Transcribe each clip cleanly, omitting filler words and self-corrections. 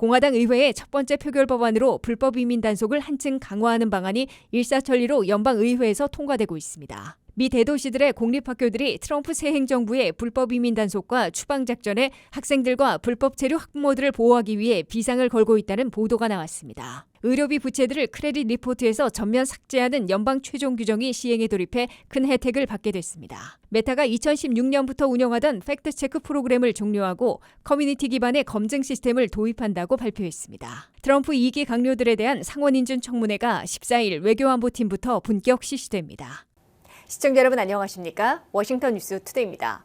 공화당 의회의 첫 번째 표결 법안으로 불법 이민 단속을 한층 강화하는 방안이 일사천리로 연방의회에서 통과되고 있습니다. 미 대도시들의 공립학교들이 트럼프 새 행정부의 불법 이민 단속과 추방 작전에 학생들과 불법 체류 학부모들을 보호하기 위해 비상을 걸고 있다는 보도가 나왔습니다. 의료비 부채들을 크레딧 리포트에서 전면 삭제하는 연방 최종 규정이 시행에 돌입해 큰 혜택을 받게 됐습니다. 메타가 2016년부터 운영하던 팩트체크 프로그램을 종료하고 커뮤니티 기반의 검증 시스템을 도입한다고 발표했습니다. 트럼프 2기 강요들에 대한 상원인준 청문회가 14일 외교안보팀부터 본격 실시됩니다. 시청자 여러분 안녕하십니까? 워싱턴 뉴스 투데이입니다.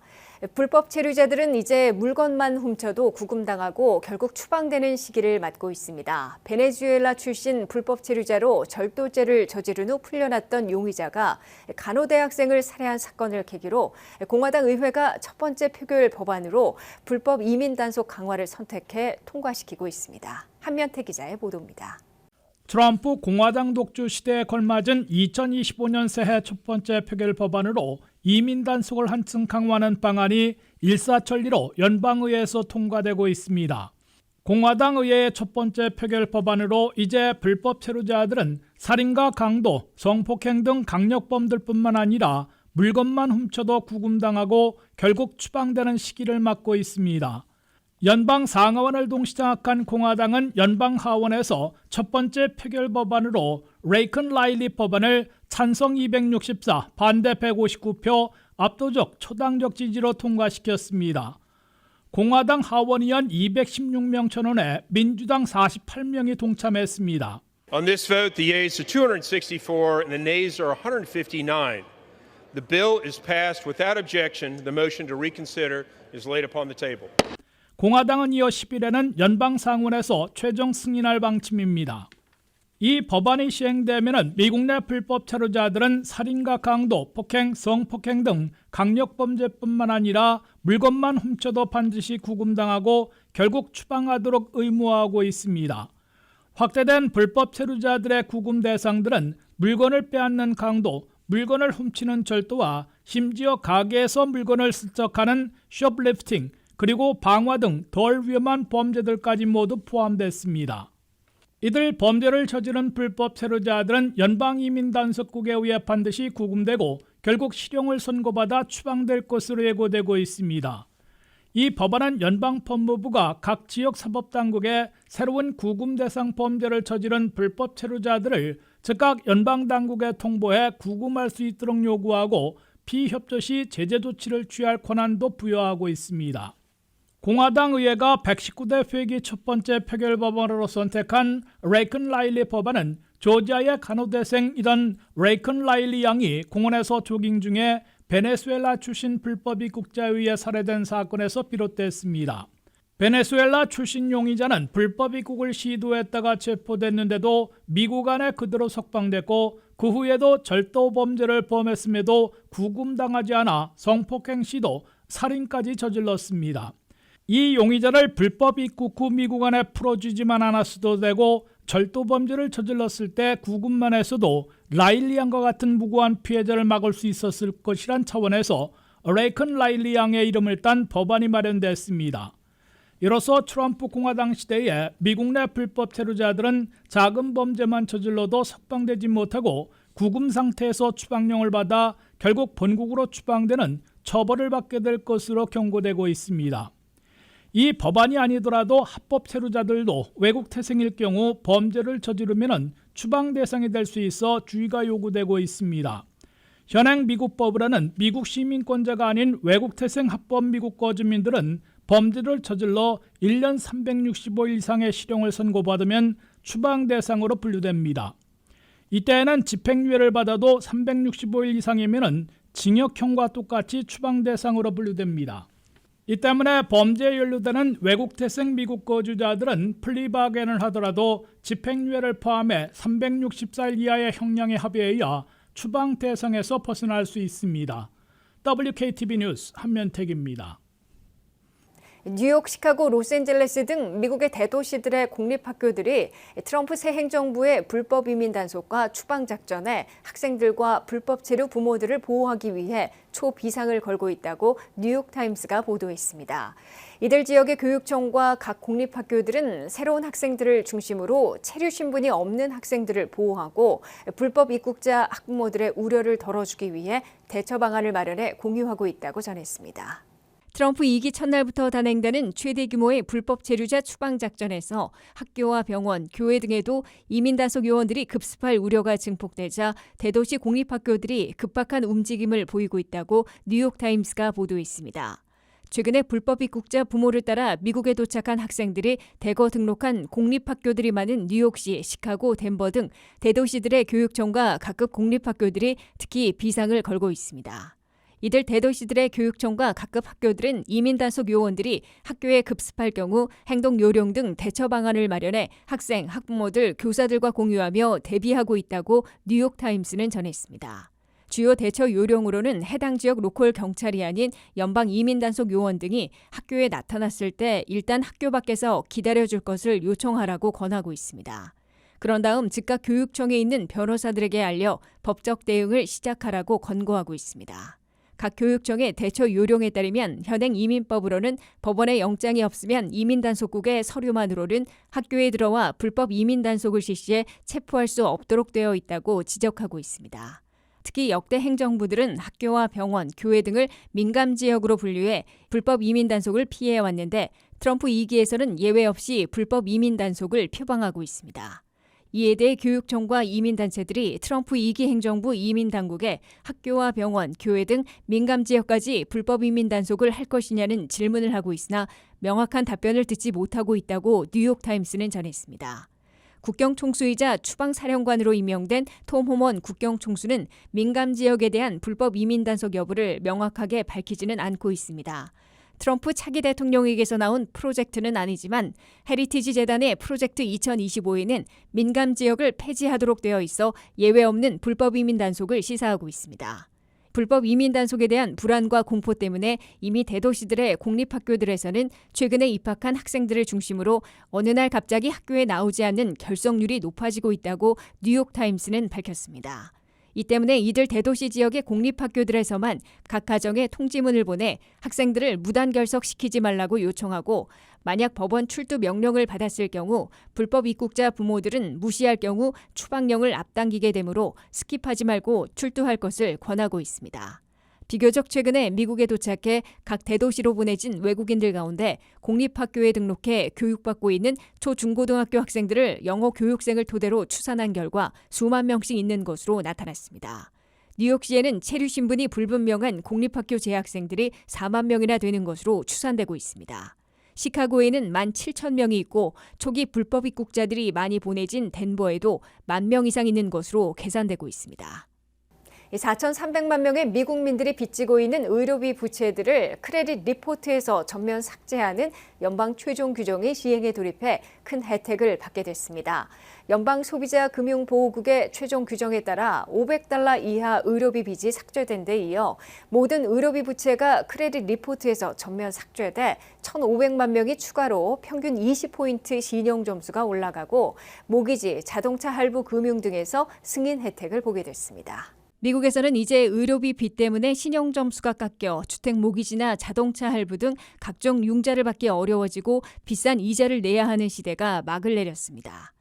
불법 체류자들은 이제 물건만 훔쳐도 구금당하고 결국 추방되는 시기를 맞고 있습니다. 베네수엘라 출신 불법 체류자로 절도죄를 저지른 후 풀려났던 용의자가 간호대학생을 살해한 사건을 계기로 공화당 의회가 첫 번째 표결 법안으로 불법 이민 단속 강화를 선택해 통과시키고 있습니다. 한면태 기자의 보도입니다. 트럼프 공화당 독주 시대에 걸맞은 2025년 새해 첫 번째 표결 법안으로 이민 단속을 한층 강화하는 방안이 일사천리로 연방의회에서 통과되고 있습니다. 공화당 의회의 첫 번째 표결 법안으로 이제 불법 체류자들은 살인과 강도, 성폭행 등 강력범들뿐만 아니라 물건만 훔쳐도 구금당하고 결국 추방되는 시기를 맞고 있습니다. 연방 상하원을 동시장악한 공화당은 연방 하원에서 첫 번째 표결 법안으로 레이컨 라일리 법안을 찬성 264, 반대 159표, 압도적 초당적 지지로 통과시켰습니다. 공화당 하원의원 216명 전원에 민주당 48명이 동참했습니다. On this vote, the yeas are 264 and the nays are 159. The bill is passed without objection. The motion to reconsider is laid upon the table. 공화당은 이어 10일에는 연방 상원에서 최종 승인할 방침입니다. 이 법안이 시행되면 미국 내 불법 체류자들은 살인과 강도, 폭행, 성폭행 등 강력범죄뿐만 아니라 물건만 훔쳐도 반드시 구금당하고 결국 추방하도록 의무화하고 있습니다. 확대된 불법 체류자들의 구금 대상들은 물건을 빼앗는 강도, 물건을 훔치는 절도와 심지어 가게에서 물건을 슬쩍하는 쇼플리프팅, 그리고 방화 등 덜 위험한 범죄들까지 모두 포함됐습니다. 이들 범죄를 저지른 불법 체류자들은 연방이민단속국에 의해 반드시 구금되고 결국 실형을 선고받아 추방될 것으로 예고되고 있습니다. 이 법안은 연방법무부가 각 지역 사법당국에 새로운 구금 대상 범죄를 저지른 불법 체류자들을 즉각 연방당국에 통보해 구금할 수 있도록 요구하고 피협조 시 제재 조치를 취할 권한도 부여하고 있습니다. 공화당 의회가 119대 회기 첫 번째 표결 법안으로 선택한 레이컨 라일리 법안은 조지아의 간호대생이던 레이컨 라일리 양이 공원에서 조깅 중에 베네수엘라 출신 불법 입국자에 의해 살해된 사건에서 비롯됐습니다. 베네수엘라 출신 용의자는 불법 입국을 시도했다가 체포됐는데도 미국 안에 그대로 석방됐고 그 후에도 절도 범죄를 범했음에도 구금당하지 않아 성폭행 시도, 살인까지 저질렀습니다. 이 용의자를 불법 입국 후 미국 안에 풀어주지만 않았어도 되고 절도 범죄를 저질렀을 때 구금만 했어도 라일리 양과 같은 무고한 피해자를 막을 수 있었을 것이란 차원에서 레이컨 라일리 양의 이름을 딴 법안이 마련됐습니다. 이로써 트럼프 공화당 시대에 미국 내 불법 체류자들은 작은 범죄만 저질러도 석방되지 못하고 구금 상태에서 추방령을 받아 결국 본국으로 추방되는 처벌을 받게 될 것으로 경고되고 있습니다. 이 법안이 아니더라도 합법 체류자들도 외국 태생일 경우 범죄를 저지르면 추방 대상이 될 수 있어 주의가 요구되고 있습니다. 현행 미국 법으로는 미국 시민권자가 아닌 외국 태생 합법 미국 거주민들은 범죄를 저질러 1년 365일 이상의 실형을 선고받으면 추방 대상으로 분류됩니다. 이때에는 집행유예를 받아도 365일 이상이면 징역형과 똑같이 추방 대상으로 분류됩니다. 이 때문에 범죄에 연루되는 외국 태생 미국 거주자들은 플리바겐을 하더라도 집행유예를 포함해 364일 이하의 형량의 합의에 의해 추방 대상에서 벗어날 수 있습니다. WKTV 뉴스 한면택입니다. 뉴욕, 시카고, 로스앤젤레스 등 미국의 대도시들의 공립학교들이 트럼프 새 행정부의 불법 이민 단속과 추방 작전에 학생들과 불법 체류 부모들을 보호하기 위해 초비상을 걸고 있다고 뉴욕타임스가 보도했습니다. 이들 지역의 교육청과 각 공립학교들은 새로운 학생들을 중심으로 체류 신분이 없는 학생들을 보호하고 불법 입국자 학부모들의 우려를 덜어주기 위해 대처 방안을 마련해 공유하고 있다고 전했습니다. 트럼프 2기 첫날부터 단행되는 최대 규모의 불법 체류자 추방 작전에서 학교와 병원, 교회 등에도 이민 단속 요원들이 급습할 우려가 증폭되자 대도시 공립학교들이 급박한 움직임을 보이고 있다고 뉴욕타임스가 보도했습니다. 최근에 불법 입국자 부모를 따라 미국에 도착한 학생들이 대거 등록한 공립학교들이 많은 뉴욕시, 시카고, 덴버 등 대도시들의 교육청과 각급 공립학교들이 특히 비상을 걸고 있습니다. 이들 대도시들의 교육청과 각급 학교들은 이민 단속 요원들이 학교에 급습할 경우 행동 요령 등 대처 방안을 마련해 학생, 학부모들, 교사들과 공유하며 대비하고 있다고 뉴욕타임스는 전했습니다. 주요 대처 요령으로는 해당 지역 로컬 경찰이 아닌 연방 이민 단속 요원 등이 학교에 나타났을 때 일단 학교 밖에서 기다려줄 것을 요청하라고 권하고 있습니다. 그런 다음 즉각 교육청에 있는 변호사들에게 알려 법적 대응을 시작하라고 권고하고 있습니다. 각 교육청의 대처 요령에 따르면 현행 이민법으로는 법원의 영장이 없으면 이민 단속국의 서류만으로는 학교에 들어와 불법 이민 단속을 실시해 체포할 수 없도록 되어 있다고 지적하고 있습니다. 특히 역대 행정부들은 학교와 병원, 교회 등을 민감 지역으로 분류해 불법 이민 단속을 피해왔는데 트럼프 2기에서는 예외 없이 불법 이민 단속을 표방하고 있습니다. 이에 대해 교육청과 이민단체들이 트럼프 2기 행정부 이민당국에 학교와 병원, 교회 등 민감 지역까지 불법 이민 단속을 할 것이냐는 질문을 하고 있으나 명확한 답변을 듣지 못하고 있다고 뉴욕타임스는 전했습니다. 국경총수이자 추방사령관으로 임명된 톰 호먼 국경총수는 민감 지역에 대한 불법 이민 단속 여부를 명확하게 밝히지는 않고 있습니다. 트럼프 차기 대통령에게서 나온 프로젝트는 아니지만 헤리티지 재단의 프로젝트 2025에는 민감 지역을 폐지하도록 되어 있어 예외 없는 불법 이민 단속을 시사하고 있습니다. 불법 이민 단속에 대한 불안과 공포 때문에 이미 대도시들의 공립학교들에서는 최근에 입학한 학생들을 중심으로 어느 날 갑자기 학교에 나오지 않는 결석률이 높아지고 있다고 뉴욕타임스는 밝혔습니다. 이 때문에 이들 대도시 지역의 공립학교들에서만 각 가정에 통지문을 보내 학생들을 무단 결석시키지 말라고 요청하고 만약 법원 출두 명령을 받았을 경우 불법 입국자 부모들은 무시할 경우 추방령을 앞당기게 되므로 스킵하지 말고 출두할 것을 권하고 있습니다. 비교적 최근에 미국에 도착해 각 대도시로 보내진 외국인들 가운데 공립학교에 등록해 교육받고 있는 초중고등학교 학생들을 영어 교육생을 토대로 추산한 결과 수만 명씩 있는 것으로 나타났습니다. 뉴욕시에는 체류 신분이 불분명한 공립학교 재학생들이 4만 명이나 되는 것으로 추산되고 있습니다. 시카고에는 17,000명이 있고 초기 불법 입국자들이 많이 보내진 덴버에도 10,000명 이상 있는 것으로 계산되고 있습니다. 4,300만 명의 미국민들이 빚지고 있는 의료비 부채들을 크레딧 리포트에서 전면 삭제하는 연방 최종 규정이 시행에 돌입해 큰 혜택을 받게 됐습니다. 연방 소비자 금융보호국의 최종 규정에 따라 $500 이하 의료비 빚이 삭제된 데 이어 모든 의료비 부채가 크레딧 리포트에서 전면 삭제돼 1,500만 명이 추가로 평균 20포인트 신용 점수가 올라가고 모기지, 자동차 할부 금융 등에서 승인 혜택을 보게 됐습니다. 미국에서는 이제 의료비 빚 때문에 신용 점수가 깎여 주택 모기지나 자동차 할부 등 각종 융자를 받기 어려워지고 비싼 이자를 내야 하는 시대가 막을 내렸습니다.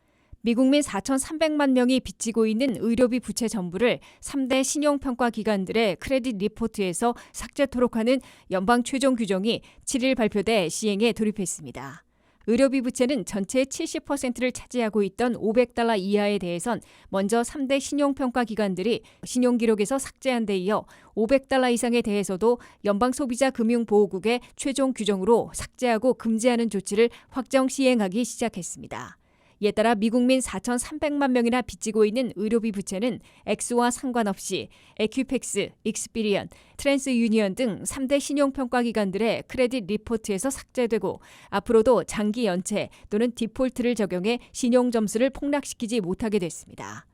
미국민 4,300만 명이 빚지고 있는 의료비 부채 전부를 3대 신용평가 기관들의 크레딧 리포트에서 삭제토록 하는 연방 최종 규정이 7일 발표돼 시행에 돌입했습니다. 의료비 부채는 전체의 70%를 차지하고 있던 $500 이하에 대해선 먼저 3대 신용평가 기관들이 신용기록에서 삭제한 데 이어 $500 이상에 대해서도 연방소비자금융보호국의 최종 규정으로 삭제하고 금지하는 조치를 확정 시행하기 시작했습니다. 이에 따라 미국민 4,300만 명이나 빚지고 있는 의료비 부채는 액수와 상관없이 에큐팩스, 익스피리언, 트랜스유니언 등 3대 신용평가기관들의 크레딧 리포트에서 삭제되고 앞으로도 장기 연체 또는 디폴트를 적용해 신용점수를 폭락시키지 못하게 됐습니다.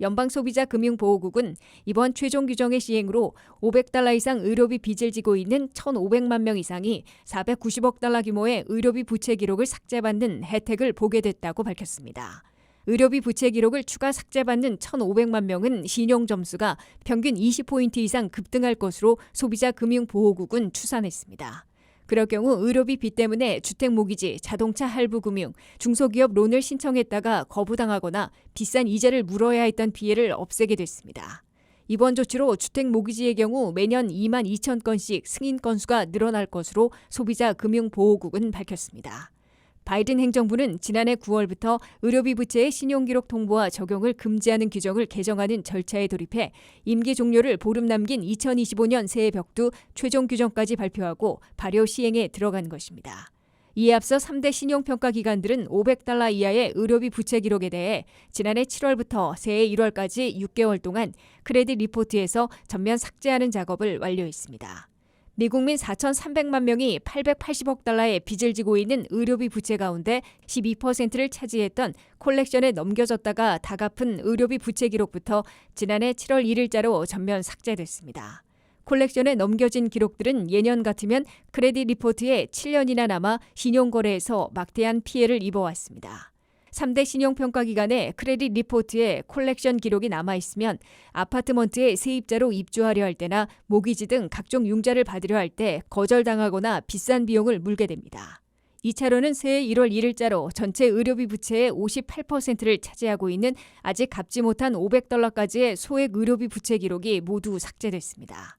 연방소비자금융보호국은 이번 최종 규정의 시행으로 $500 이상 의료비 빚을 지고 있는 1,500만 명 이상이 $490억 규모의 의료비 부채 기록을 삭제받는 혜택을 보게 됐다고 밝혔습니다. 의료비 부채 기록을 추가 삭제받는 1,500만 명은 신용 점수가 평균 20포인트 이상 급등할 것으로 소비자금융보호국은 추산했습니다. 그럴 경우 의료비 빚 때문에 주택모기지, 자동차 할부금융, 중소기업 론을 신청했다가 거부당하거나 비싼 이자를 물어야 했던 피해를 없애게 됐습니다. 이번 조치로 주택모기지의 경우 매년 2만 2천 건씩 승인 건수가 늘어날 것으로 소비자금융보호국은 밝혔습니다. 바이든 행정부는 지난해 9월부터 의료비 부채의 신용기록 통보와 적용을 금지하는 규정을 개정하는 절차에 돌입해 임기 종료를 보름 남긴 2025년 새해 벽두 최종 규정까지 발표하고 발효 시행에 들어간 것입니다. 이에 앞서 3대 신용평가 기관들은 $500 이하의 의료비 부채 기록에 대해 지난해 7월부터 새해 1월까지 6개월 동안 크레딧 리포트에서 전면 삭제하는 작업을 완료했습니다. 미국민 4,300만 명이 $880억 빚을 지고 있는 의료비 부채 가운데 12%를 차지했던 콜렉션에 넘겨졌다가 다 갚은 의료비 부채 기록부터 지난해 7월 1일자로 전면 삭제됐습니다. 콜렉션에 넘겨진 기록들은 예년 같으면 크레딧 리포트에 7년이나 남아 신용거래에서 막대한 피해를 입어왔습니다. 3대 신용평가기관의 크레딧 리포트에 콜렉션 기록이 남아있으면 아파트먼트에 세입자로 입주하려 할 때나 모기지 등 각종 융자를 받으려 할 때 거절당하거나 비싼 비용을 물게 됩니다. 2차로는 새해 1월 1일자로 전체 의료비 부채의 58%를 차지하고 있는 아직 갚지 못한 $500까지의 소액 의료비 부채 기록이 모두 삭제됐습니다.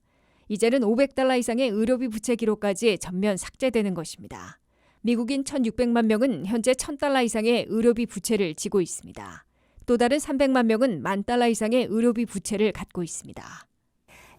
이제는 $500 이상의 의료비 부채 기록까지 전면 삭제되는 것입니다. 미국인 1,600만 명은 현재 $1,000 이상의 의료비 부채를 지고 있습니다. 또 다른 300만 명은 $10,000 이상의 의료비 부채를 갖고 있습니다.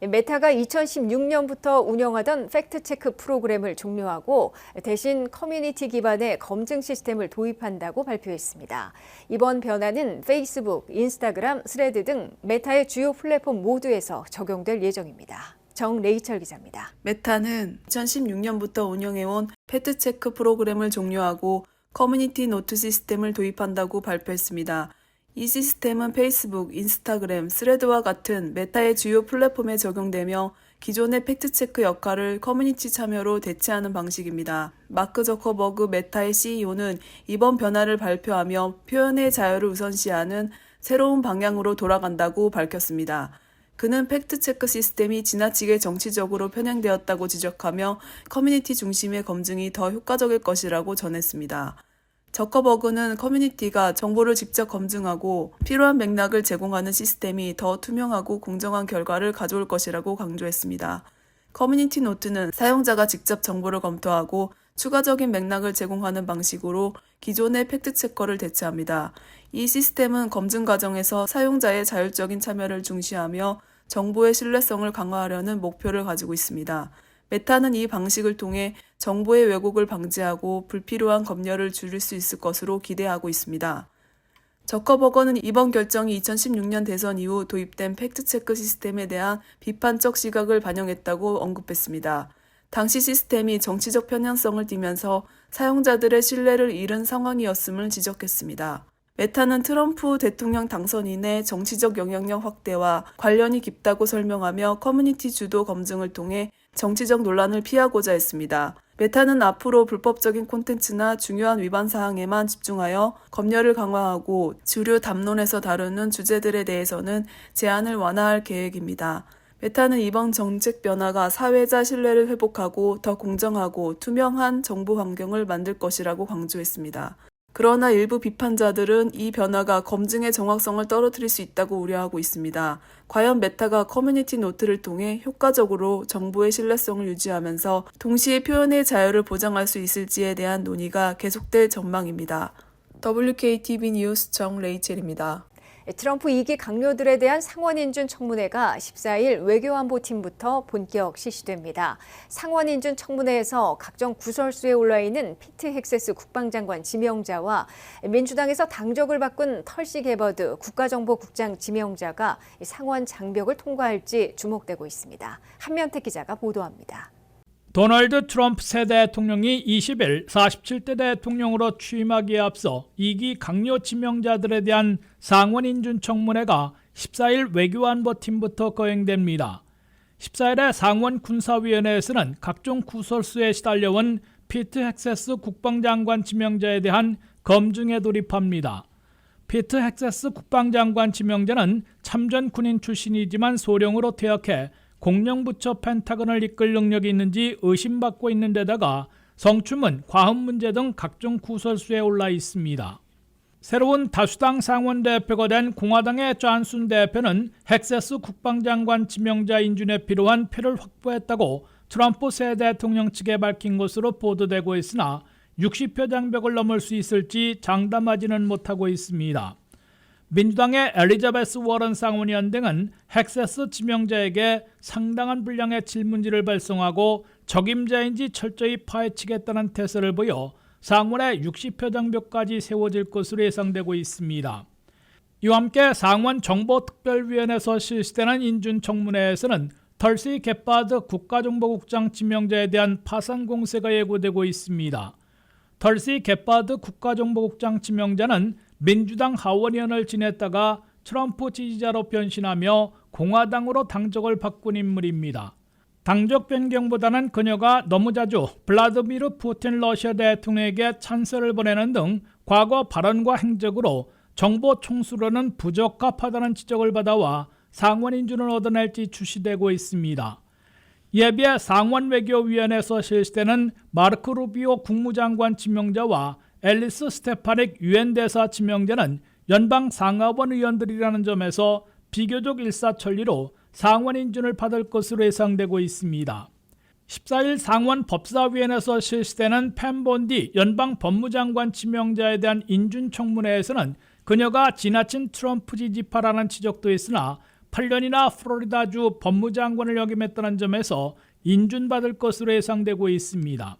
메타가 2016년부터 운영하던 팩트체크 프로그램을 종료하고 대신 커뮤니티 기반의 검증 시스템을 도입한다고 발표했습니다. 이번 변화는 페이스북, 인스타그램, 스레드 등 메타의 주요 플랫폼 모두에서 적용될 예정입니다. 정레이철 기자입니다. 메타는 2016년부터 운영해온 팩트체크 프로그램을 종료하고 커뮤니티 노트 시스템을 도입한다고 발표했습니다. 이 시스템은 페이스북, 인스타그램, 스레드와 같은 메타의 주요 플랫폼에 적용되며 기존의 팩트체크 역할을 커뮤니티 참여로 대체하는 방식입니다. 마크 저커버그 메타의 CEO는 이번 변화를 발표하며 표현의 자유를 우선시하는 새로운 방향으로 돌아간다고 밝혔습니다. 그는 팩트체크 시스템이 지나치게 정치적으로 편향되었다고 지적하며 커뮤니티 중심의 검증이 더 효과적일 것이라고 전했습니다. 저커버그는 커뮤니티가 정보를 직접 검증하고 필요한 맥락을 제공하는 시스템이 더 투명하고 공정한 결과를 가져올 것이라고 강조했습니다. 커뮤니티 노트는 사용자가 직접 정보를 검토하고 추가적인 맥락을 제공하는 방식으로 기존의 팩트체커를 대체합니다. 이 시스템은 검증 과정에서 사용자의 자율적인 참여를 중시하며 정보의 신뢰성을 강화하려는 목표를 가지고 있습니다. 메타는 이 방식을 통해 정보의 왜곡을 방지하고 불필요한 검열을 줄일 수 있을 것으로 기대하고 있습니다. 저커버거는 이번 결정이 2016년 대선 이후 도입된 팩트체크 시스템에 대한 비판적 시각을 반영했다고 언급했습니다. 당시 시스템이 정치적 편향성을 띠면서 사용자들의 신뢰를 잃은 상황이었음을 지적했습니다. 메타는 트럼프 대통령 당선인의 정치적 영향력 확대와 관련이 깊다고 설명하며 커뮤니티 주도 검증을 통해 정치적 논란을 피하고자 했습니다. 메타는 앞으로 불법적인 콘텐츠나 중요한 위반 사항에만 집중하여 검열을 강화하고 주류 담론에서 다루는 주제들에 대해서는 제한을 완화할 계획입니다. 메타는 이번 정책 변화가 사회자 신뢰를 회복하고 더 공정하고 투명한 정보 환경을 만들 것이라고 강조했습니다. 그러나 일부 비판자들은 이 변화가 검증의 정확성을 떨어뜨릴 수 있다고 우려하고 있습니다. 과연 메타가 커뮤니티 노트를 통해 효과적으로 정보의 신뢰성을 유지하면서 동시에 표현의 자유를 보장할 수 있을지에 대한 논의가 계속될 전망입니다. WKTV 뉴스 정레이첼입니다. 트럼프 2기 강요들에 대한 상원인준 청문회가 14일 외교안보팀부터 본격 실시됩니다. 상원인준 청문회에서 각종 구설수에 올라있는 피트 헥세스 국방장관 지명자와 민주당에서 당적을 바꾼 털시 게버드 국가정보국장 지명자가 상원 장벽을 통과할지 주목되고 있습니다. 한면택 기자가 보도합니다. 도널드 트럼프 새 대통령이 20일 47대 대통령으로 취임하기에 앞서 2기 강요 지명자들에 대한 상원 인준 청문회가 14일 외교안보팀부터 거행됩니다. 14일에 상원 군사위원회에서는 각종 구설수에 시달려온 피트 헥세스 국방장관 지명자에 대한 검증에 돌입합니다. 피트 헥세스 국방장관 지명자는 참전 군인 출신이지만 소령으로 퇴역해 공영부처 펜타곤을 이끌 능력이 있는지 의심받고 있는 데다가 성추문, 과음 문제 등 각종 구설수에 올라 있습니다. 새로운 다수당 상원 대표가 된 공화당의 존슨 대표는 헥세스 국방장관 지명자 인준에 필요한 표를 확보했다고 트럼프 새 대통령 측에 밝힌 것으로 보도되고 있으나 60표 장벽을 넘을 수 있을지 장담하지는 못하고 있습니다. 민주당의 엘리자베스 워런 상원의원 등은 헥세스 지명자에게 상당한 분량의 질문지를 발송하고 적임자인지 철저히 파헤치겠다는 태세를 보여 상원에 60표 장벽까지 세워질 것으로 예상되고 있습니다. 이와 함께 상원 정보특별위원회에서 실시되는 인준청문회에서는 털시 겟바드 국가정보국장 지명자에 대한 파상 공세가 예고되고 있습니다. 털시 겟바드 국가정보국장 지명자는 민주당 하원의원을 지냈다가 트럼프 지지자로 변신하며 공화당으로 당적을 바꾼 인물입니다. 당적 변경보다는 그녀가 너무 자주 블라디미르 푸틴 러시아 대통령에게 찬서를 보내는 등 과거 발언과 행적으로 정보 총수로는 부적합하다는 지적을 받아와 상원 인준을 얻어낼지 추시되고 있습니다. 이에 비해 상원 외교위원회에서 실시되는 마르크 루비오 국무장관 지명자와 앨리스 스테파닉 유엔 대사 지명자는 연방 상하원 의원들이라는 점에서 비교적 일사천리로 상원 인준을 받을 것으로 예상되고 있습니다. 14일 상원 법사위원회에서 실시되는 팸 본디 연방 법무장관 지명자에 대한 인준 청문회에서는 그녀가 지나친 트럼프 지지파라는 지적도 있으나 8년이나 플로리다주 법무장관을 역임했다는 점에서 인준받을 것으로 예상되고 있습니다.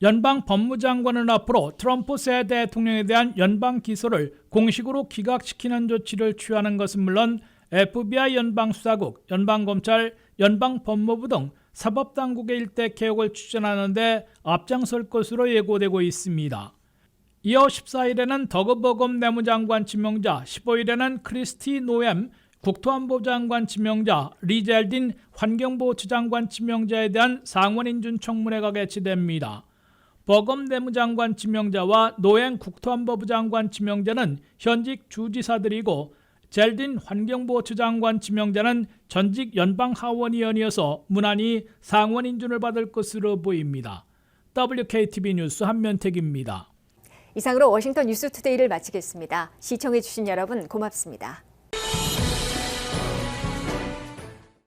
연방 법무장관은 앞으로 트럼프 새 대통령에 대한 연방 기소를 공식으로 기각시키는 조치를 취하는 것은 물론 FBI 연방수사국, 연방검찰, 연방법무부 등 사법당국의 일대 개혁을 추진하는 데 앞장설 것으로 예고되고 있습니다. 이어 14일에는 더그 버검 내무장관 지명자, 15일에는 크리스티 노엠 국토안보 장관 지명자, 리젤딘 환경보호처 장관 지명자에 대한 상원 인준 청문회가 개최됩니다. 버검 내무장관 지명자와 노엠 국토안보부 장관 지명자는 현직 주지사들이고 젤딘 환경보호처 장관 지명자는 전직 연방하원의원이어서 무난히 상원 인준을 받을 것으로 보입니다. WKTV 뉴스 한면택입니다. 이상으로 워싱턴 뉴스투데이를 마치겠습니다. 시청해주신 여러분 고맙습니다.